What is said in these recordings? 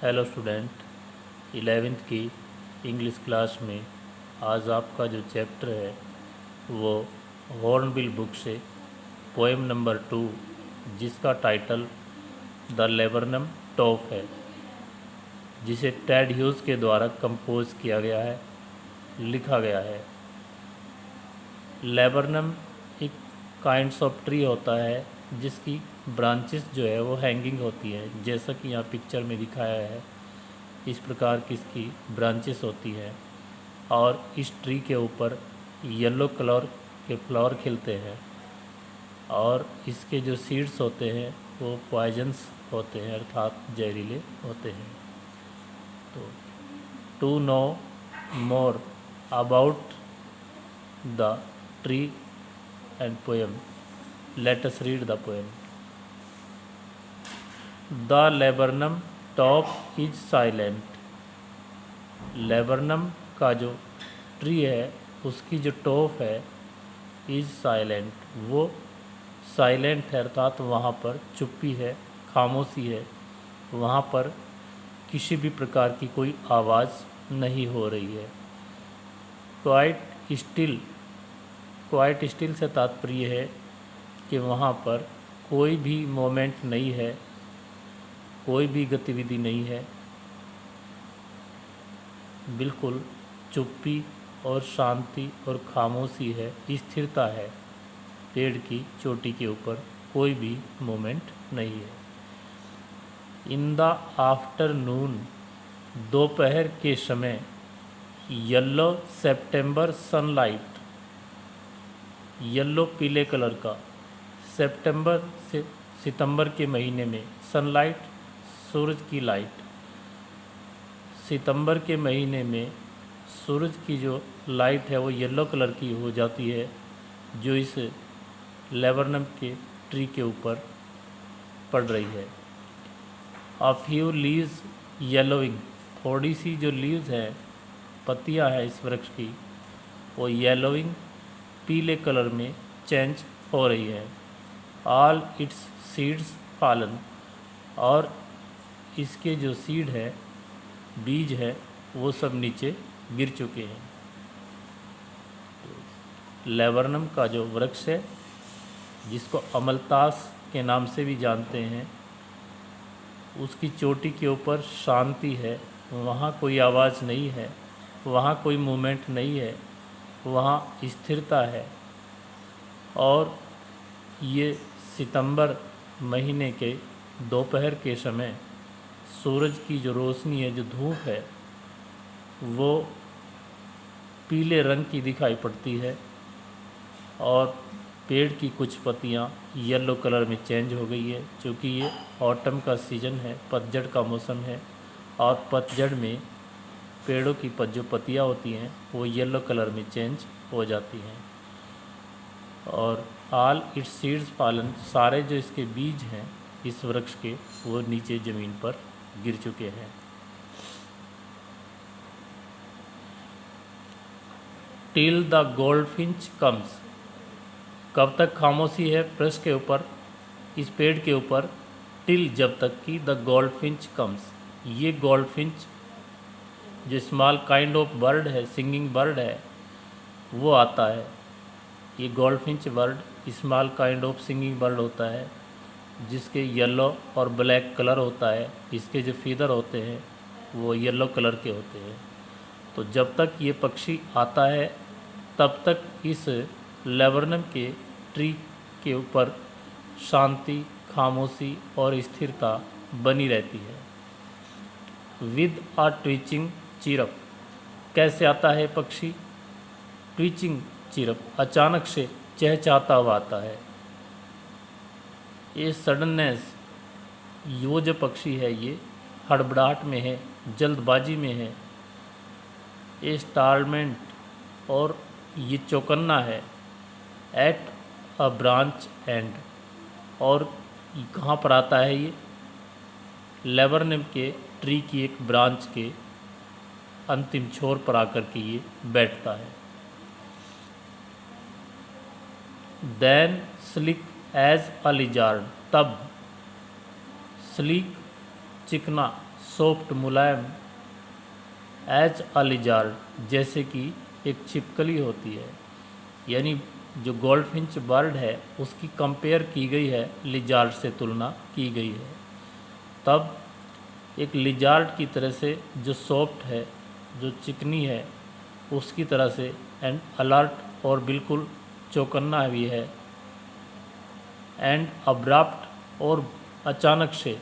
Hello student, 11th की English class में आज आपका जो चैप्टर है वो हॉर्नबिल बुक से पोएम नंबर 2 जिसका टाइटल द लेबरनम टॉप है, जिसे टेड ह्यूज के द्वारा कंपोज किया गया है, लिखा गया है। लेबरनम एक काइंड्स ऑफ ट्री होता है जिसकी ब्रांचेस जो है वो हैंगिंग होती है, जैसा कि यहाँ पिक्चर में दिखाया है। इस प्रकार की इसकी ब्रांचेस होती हैं और इस ट्री के ऊपर येलो कलर के फ्लावर खिलते हैं और इसके जो सीड्स होते हैं वो पॉइजन्स होते हैं, अर्थात जहरीले होते हैं। तो to know more about the tree and poem, let us read the poem. The laburnum top is silent. Laburnum का जो ट्री है उसकी जो टॉप है इज साइलेंट, वो साइलेंट है, अर्थात वहाँ पर चुप्पी है, खामोशी है, वहाँ पर किसी भी प्रकार की कोई आवाज़ नहीं हो रही है। क्वाइट स्टिल से तात्पर्य है कि वहाँ पर कोई भी मोमेंट नहीं है, कोई भी गतिविधि नहीं है, बिल्कुल चुप्पी और शांति और खामोशी है, स्थिरता है। पेड़ की चोटी के ऊपर कोई भी मोमेंट नहीं है। इन द आफ्टरनून, दोपहर के समय, येलो सितंबर सनलाइट, येलो पीले कलर का, सितंबर से सितंबर के महीने में, सनलाइट सूरज की लाइट, सितंबर के महीने में सूरज की जो लाइट है वो येलो कलर की हो जाती है, जो इस लेबरनम के ट्री के ऊपर पड़ रही है। अ फ्यू लीव्स येलोइंग, थोड़ी सी जो लीव्स हैं, पत्तियां हैं इस वृक्ष की, वो येलोइंग पीले कलर में चेंज हो रही है। ऑल इट्स सीड्स फॉलन, और इसके जो सीड है, बीज है, वो सब नीचे गिर चुके हैं। लेबरनम का जो वृक्ष है, जिसको अमलतास के नाम से भी जानते हैं, उसकी चोटी के ऊपर शांति है, वहाँ कोई आवाज़ नहीं है, वहाँ कोई मूवमेंट नहीं है, वहाँ स्थिरता है। और ये सितंबर महीने के दोपहर के समय सूरज की जो रोशनी है, जो धूप है, वो पीले रंग की दिखाई पड़ती है और पेड़ की कुछ पत्तियां येलो कलर में चेंज हो गई है, क्योंकि ये ऑटम का सीज़न है, पतझड़ का मौसम है। और पतझड़ में पेड़ों की जो पत्तियां होती हैं वो येलो कलर में चेंज हो जाती हैं। और ऑल इट्स सीड्स फॉलन, सारे जो इसके बीज हैं इस वृक्ष के, वो नीचे ज़मीन पर गिर चुके हैं। टिल द गोल्डफिंच कम्स, कब तक खामोशी है वृक्ष के ऊपर, इस पेड़ के ऊपर, टिल जब तक कि द गोल्डफिंच कम्स, ये गोल्डफिंच जो स्मॉल काइंड ऑफ बर्ड है, सिंगिंग बर्ड है, वो आता है। ये goldfinch bird small kind of singing bird होता है, जिसके येलो और ब्लैक कलर होता है। इसके जो फीदर होते हैं वो येलो कलर के होते हैं। तो जब तक ये पक्षी आता है तब तक इस लेबरनम के ट्री के ऊपर शांति, खामोशी और स्थिरता बनी रहती है। विद आ ट्वीचिंग चिरप, कैसे आता है पक्षी? ट्वीचिंग चिरप, अचानक से चहचहाता हुआ आता है। ये सडननेस, वो जो पक्षी है ये हड़बड़ाहट में है, जल्दबाजी में है। ये स्टारमेंट, और ये चौकन्ना है। एट अ ब्रांच एंड, और कहाँ पर आता है ये? लेबरनम के ट्री की एक ब्रांच के अंतिम छोर पर आकर के ये बैठता है। Then slick as a lizard, तब स्लीक चिकना, सॉफ्ट मुलायम एज अ लिजार्ड, जैसे कि एक छिपकली होती है। यानी जो गोल्डफिंच बर्ड है उसकी कंपेयर की गई है, लिजार्ड से तुलना की गई है। तब एक लिजार्ड की तरह से जो सॉफ्ट है, जो चिकनी है, उसकी तरह से एंड अलर्ट और बिल्कुल चौकन्ना भी है। एंड अब्राप्ट और अचानक से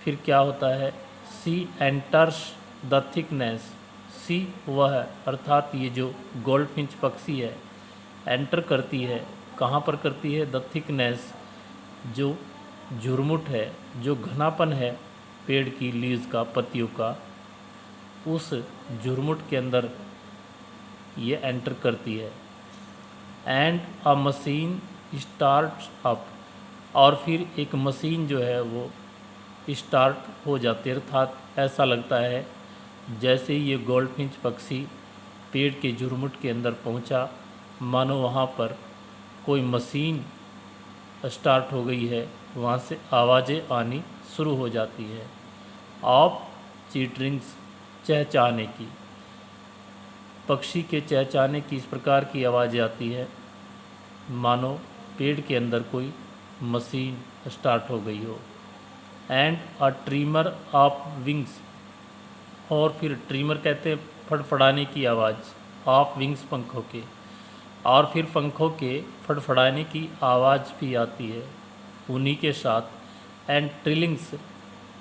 फिर क्या होता है, सी एंटर्स द थिकनेस। सी वह अर्थात ये जो गोल्डफिंच पक्षी है एंटर करती है, कहाँ पर करती है, द थिकनेस, जो झुरमुट है, जो घनापन है पेड़ की लीव्स का, पत्तियों का, उस झुरमुट के अंदर ये एंटर करती है। And a machine start up, और फिर एक मशीन जो है वो स्टार्ट हो जाती है, अर्थात ऐसा लगता है जैसे ही ये गोल्डफिंच पक्षी पेड़ के झुरमुट के अंदर पहुंचा, मानो वहाँ पर कोई मशीन स्टार्ट हो गई है, वहाँ से आवाज़ें आनी शुरू हो जाती है। ऑफ चीटरिंग्स, चहचहाने की, पक्षी के चहचहाने की इस प्रकार की आवाज़ें आती है मानो पेड़ के अंदर कोई मशीन स्टार्ट हो गई हो। And a trimmer of wings, और फिर ट्रिमर कहते हैं फड़फड़ाने की आवाज़, ऑफ विंग्स पंखों के, और फिर पंखों के फड़फड़ाने की आवाज़ भी आती है उन्हीं के साथ। एंड ट्रिलिंग्स,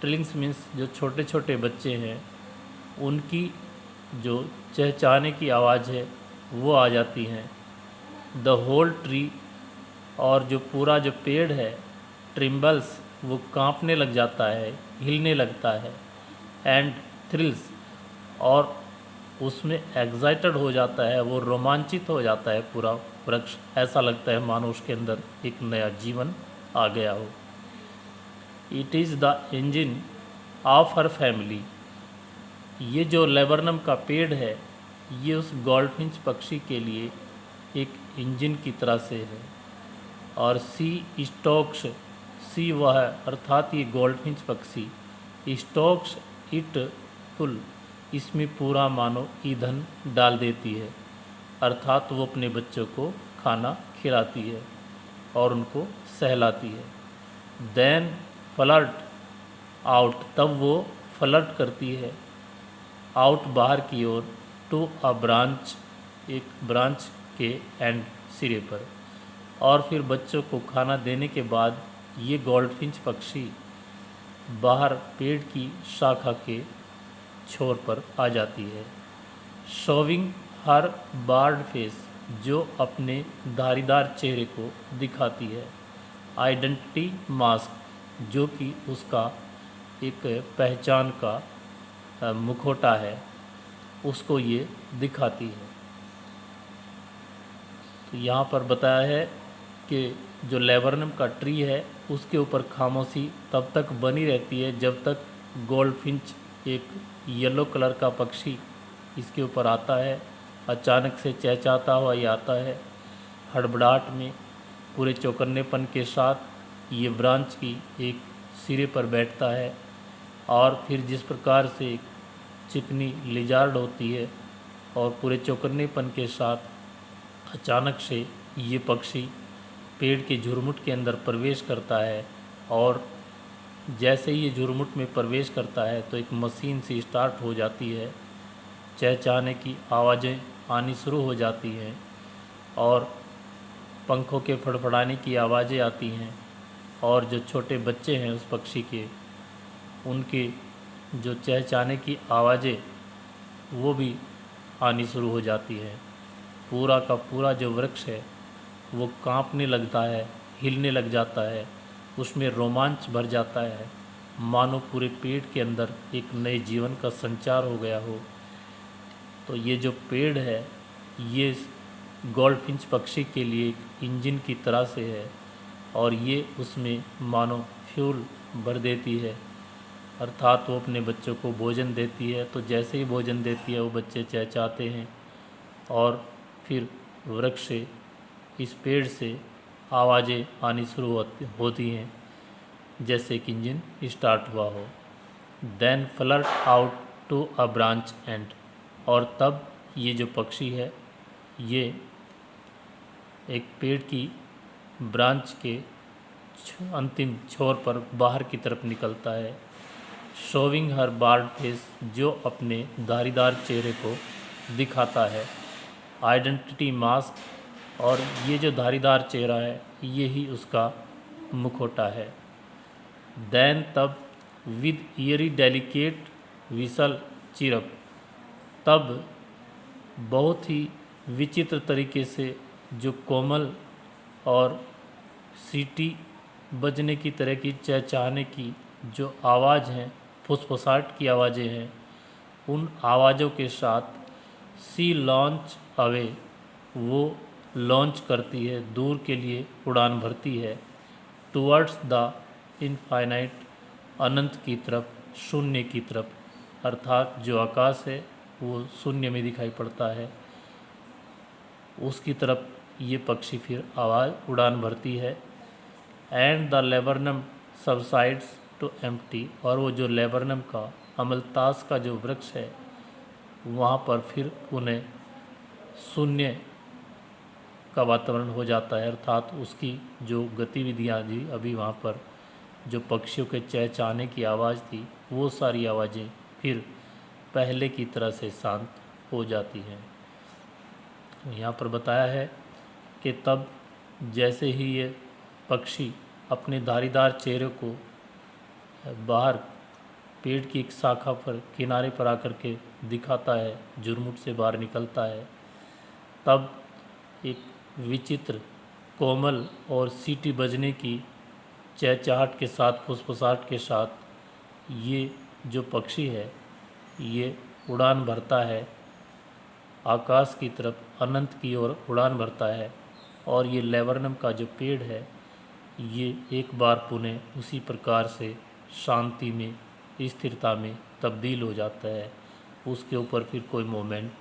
ट्रिलिंग्स मीन्स जो छोटे छोटे बच्चे हैं उनकी जो चहचहाने की आवाज़ है वो आ जाती हैं। द होल ट्री, और जो पूरा जो पेड़ है, ट्रिम्बल्स, वो कांपने लग जाता है, हिलने लगता है। एंड थ्रिल्स, और उसमें एग्जाइटेड हो जाता है, वो रोमांचित हो जाता है पूरा वृक्ष, ऐसा लगता है मानो उसके अंदर एक नया जीवन आ गया हो। It is the engine of her family, ये जो लेबरनम का पेड़ है ये उस गोल्डफिंच पक्षी के लिए एक इंजन की तरह से है। और सी स्टॉक्स, सी वह अर्थात ये गोल्डफिंच पक्षी, स्टॉक्स इट फुल, इसमें पूरा मानो ईंधन डाल देती है, अर्थात वो अपने बच्चों को खाना खिलाती है और उनको सहलाती है। देन फ्लर्ट आउट, तब वो फ्लर्ट करती है आउट, बाहर की ओर, टू अ ब्रांच, एक ब्रांच के एंड, सिरे पर। और फिर बच्चों को खाना देने के बाद ये गोल्डफिंच पक्षी बाहर पेड़ की शाखा के छोर पर आ जाती है। शोविंग हर बार्ड फेस, जो अपने धारीदार चेहरे को दिखाती है। आइडेंटिटी मास्क, जो कि उसका एक पहचान का मुखौटा है, उसको ये दिखाती है। तो यहाँ पर बताया है कि जो लेबरनम का ट्री है उसके ऊपर खामोशी तब तक बनी रहती है जब तक गोल्डफिंच, एक येलो कलर का पक्षी, इसके ऊपर आता है, अचानक से चहचहाता हुआ ये आता है, हड़बड़ाहट में, पूरे चौकन्नेपन के साथ ये ब्रांच की एक सिरे पर बैठता है। और फिर जिस प्रकार से चिकनी लिजार्ड होती है और पूरे चौकन्नेपन के साथ अचानक से ये पक्षी पेड़ के झुरमुट के अंदर प्रवेश करता है, और जैसे ही ये झुरमुट में प्रवेश करता है तो एक मशीन सी स्टार्ट हो जाती है, चहचहाने की आवाज़ें आनी शुरू हो जाती हैं और पंखों के फड़फड़ाने की आवाज़ें आती हैं, और जो छोटे बच्चे हैं उस पक्षी के, उनके जो चहचहाने की आवाज़ें वो भी आनी शुरू हो जाती है। पूरा का पूरा जो वृक्ष है वो कांपने लगता है, हिलने लग जाता है, उसमें रोमांच भर जाता है, मानो पूरे पेड़ के अंदर एक नए जीवन का संचार हो गया हो। तो ये जो पेड़ है ये गोल्डफिंच पक्षी के लिए एक इंजन की तरह से है, और ये उसमें मानो फ्यूल भर देती है, अर्थात वो अपने बच्चों को भोजन देती है। तो जैसे ही भोजन देती है वो बच्चे चहचहाते हैं और फिर वृक्ष से, इस पेड़ से आवाज़ें आनी शुरू होती हैं जैसे कि इंजन स्टार्ट हुआ हो। Then flirt out to a branch and, और तब ये जो पक्षी है ये एक पेड़ की ब्रांच के अंतिम छोर पर बाहर की तरफ निकलता है। शोविंग हर बार्ड फेस, जो अपने धारीदार चेहरे को दिखाता है। आइडेंटिटी मास्क, और ये जो धारीदार चेहरा है ये ही उसका मुखौटा है। देन तब विद ईयरी डेलिकेट विसल चिरप, तब बहुत ही विचित्र तरीके से जो कोमल और सीटी बजने की तरह की चहचहाने की जो आवाज़ हैं, फुसफुसाहट की आवाज़ें हैं, उन आवाज़ों के साथ सी लॉन्च अवे, वो लॉन्च करती है, दूर के लिए उड़ान भरती है। टुवर्ड्स द इनफाइनाइट, अनंत की तरफ, शून्य की तरफ, अर्थात जो आकाश है वो शून्य में दिखाई पड़ता है, उसकी तरफ ये पक्षी फिर आवाज़ उड़ान भरती है। And the laburnum subsides to empty, और वो जो लेबरनम का अमलतास का जो वृक्ष है वहाँ पर फिर उन्हें शून्य का वातावरण हो जाता है, अर्थात उसकी जो गतिविधियाँ थी अभी वहाँ पर जो पक्षियों के चहचहाने की आवाज़ थी वो सारी आवाज़ें फिर पहले की तरह से शांत हो जाती हैं। तो यहाँ पर बताया है कि तब जैसे ही ये पक्षी अपने धारीदार चेहरे को बाहर पेड़ की एक शाखा पर किनारे पर आकर के दिखाता है, झुरमुट से बाहर निकलता है, तब एक विचित्र कोमल और सीटी बजने की चहचहाट के साथ, फुसफुसाहट के साथ ये जो पक्षी है ये उड़ान भरता है आकाश की तरफ, अनंत की ओर उड़ान भरता है। और ये लेबरनम का जो पेड़ है ये एक बार पुनः उसी प्रकार से शांति में, स्थिरता में तब्दील हो जाता है। उसके ऊपर फिर कोई मोमेंट,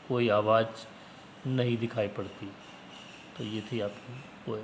कोई आवाज़ नहीं दिखाई पड़ती। तो ये थी आपकी पोएम।